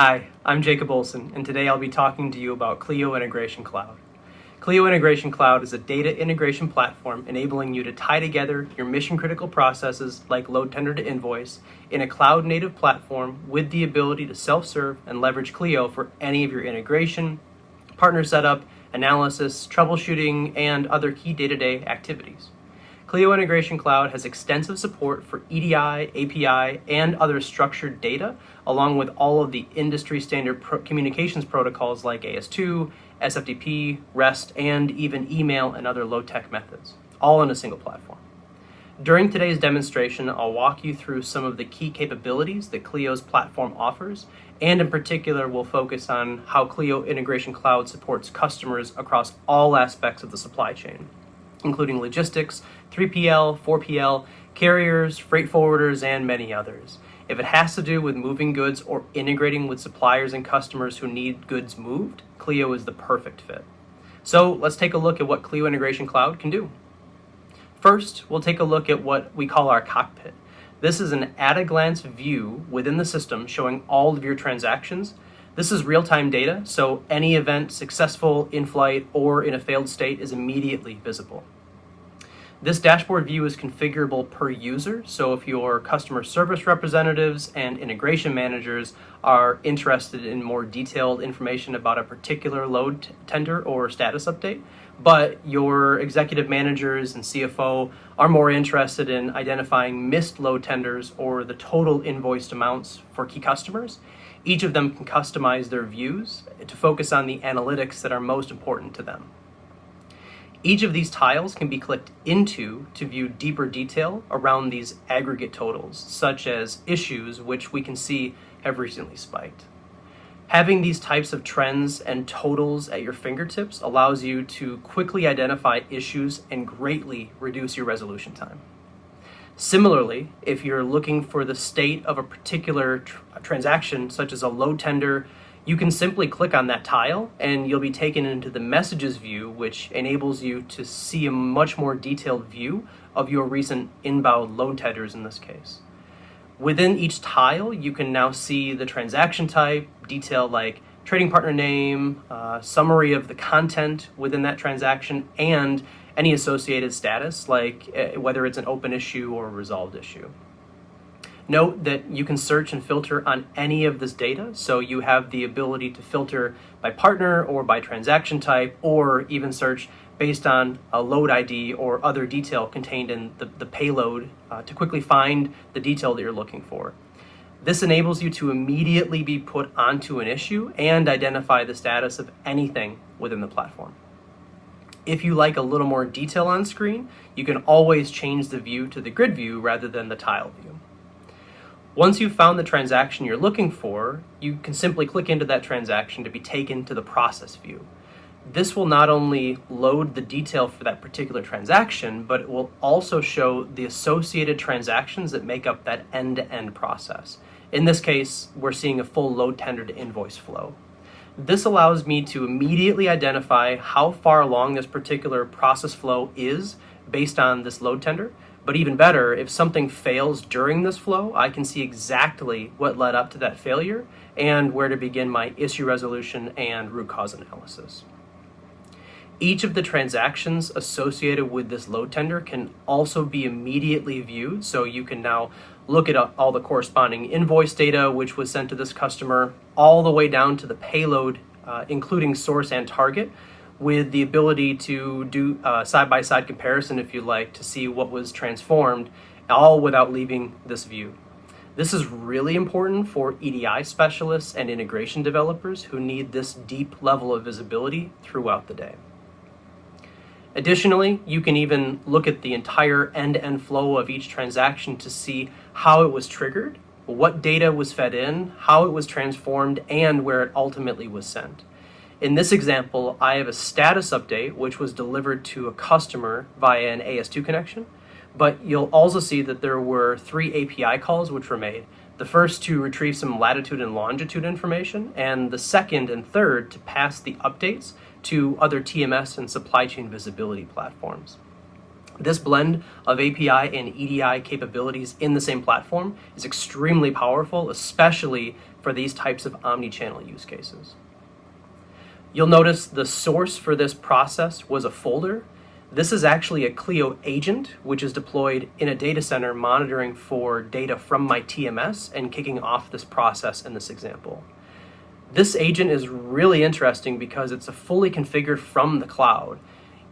Hi, I'm Jacob Olson, and today I'll be talking to you about Cleo Integration Cloud. Cleo Integration Cloud is a data integration platform enabling you to tie together your mission-critical processes like load tender to invoice in a cloud-native platform with the ability to self-serve and leverage Cleo for any of your integration, partner setup, analysis, troubleshooting, and other key day-to-day activities. Cleo Integration Cloud has extensive support for EDI, API, and other structured data, along with all of the industry standard communications protocols like AS2, SFTP, REST, and even email and other low-tech methods, all in a single platform. During today's demonstration, I'll walk you through some of the key capabilities that Cleo's platform offers, and in particular, we'll focus on how Cleo Integration Cloud supports customers across all aspects of the supply chain, including logistics, 3PL, 4PL, carriers, freight forwarders, and many others. If it has to do with moving goods or integrating with suppliers and customers who need goods moved, Cleo is the perfect fit. So let's take a look at what Cleo Integration Cloud can do. First, we'll take a look at what we call our cockpit. This is an at-a-glance view within the system showing all of your transactions. This is real-time data, so any event successful, in flight, or in a failed state is immediately visible. This dashboard view is configurable per user, so if your customer service representatives and integration managers are interested in more detailed information about a particular load tender or status update, but your executive managers and CFO are more interested in identifying missed load tenders or the total invoiced amounts for key customers, each of them can customize their views to focus on the analytics that are most important to them. Each of these tiles can be clicked into to view deeper detail around these aggregate totals, such as issues which we can see have recently spiked. Having these types of trends and totals at your fingertips allows you to quickly identify issues and greatly reduce your resolution time. Similarly, if you're looking for the state of a particular transaction, such as a load tender, you can simply click on that tile and you'll be taken into the messages view, which enables you to see a much more detailed view of your recent inbound load tenders in this case. Within each tile, you can now see the transaction type, detail like trading partner name, summary of the content within that transaction, and any associated status like whether it's an open issue or a resolved issue. Note that you can search and filter on any of this data, so you have the ability to filter by partner or by transaction type, or even search based on a load ID or other detail contained in the payload to quickly find the detail that you're looking for. This enables you to immediately be put onto an issue and identify the status of anything within the platform. If you like a little more detail on screen, you can always change the view to the grid view rather than the tile view. Once you've found the transaction you're looking for, you can simply click into that transaction to be taken to the process view. This will not only load the detail for that particular transaction, but it will also show the associated transactions that make up that end-to-end process. In this case, we're seeing a full load tender to invoice flow. This allows me to immediately identify how far along this particular process flow is based on this load tender. But even better, if something fails during this flow, I can see exactly what led up to that failure and where to begin my issue resolution and root cause analysis. Each of the transactions associated with this load tender can also be immediately viewed, so you can now look at all the corresponding invoice data which was sent to this customer, all the way down to the payload, including source and target, with the ability to do side-by-side comparison, if you like, to see what was transformed, all without leaving this view. This is really important for EDI specialists and integration developers who need this deep level of visibility throughout the day. Additionally, you can even look at the entire end-to-end flow of each transaction to see how it was triggered, what data was fed in, how it was transformed, and where it ultimately was sent. In this example, I have a status update which was delivered to a customer via an AS2 connection, but you'll also see that there were 3 API calls which were made. The first to retrieve some latitude and longitude information, and the second and third to pass the updates to other TMS and supply chain visibility platforms. This blend of API and EDI capabilities in the same platform is extremely powerful, especially for these types of omni-channel use cases. You'll notice the source for this process was a folder. This is actually a Cleo agent, which is deployed in a data center monitoring for data from my TMS and kicking off this process in this example. This agent is really interesting because it's fully configured from the cloud.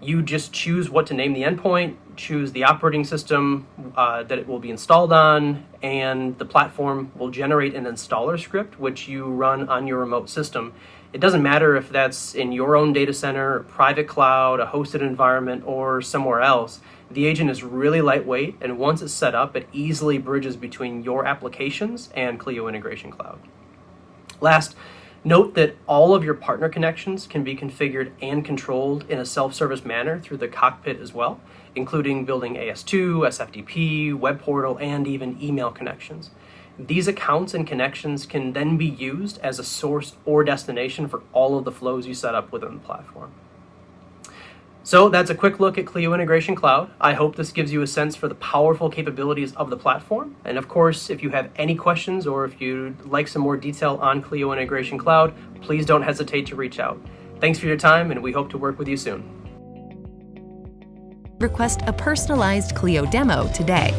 You just choose what to name the endpoint, choose the operating system that it will be installed on, and the platform will generate an installer script which you run on your remote system. It doesn't matter if that's in your own data center, private cloud, a hosted environment, or somewhere else. The agent is really lightweight, and once it's set up, it easily bridges between your applications and Cleo Integration Cloud. Last, note that all of your partner connections can be configured and controlled in a self-service manner through the cockpit as well, including building AS2, SFTP, web portal, and even email connections. These accounts and connections can then be used as a source or destination for all of the flows you set up within the platform. So that's a quick look at Cleo Integration Cloud. I hope this gives you a sense for the powerful capabilities of the platform. And of course, if you have any questions or if you'd like some more detail on Cleo Integration Cloud, please don't hesitate to reach out. Thanks for your time, and we hope to work with you soon. Request a personalized Cleo demo today.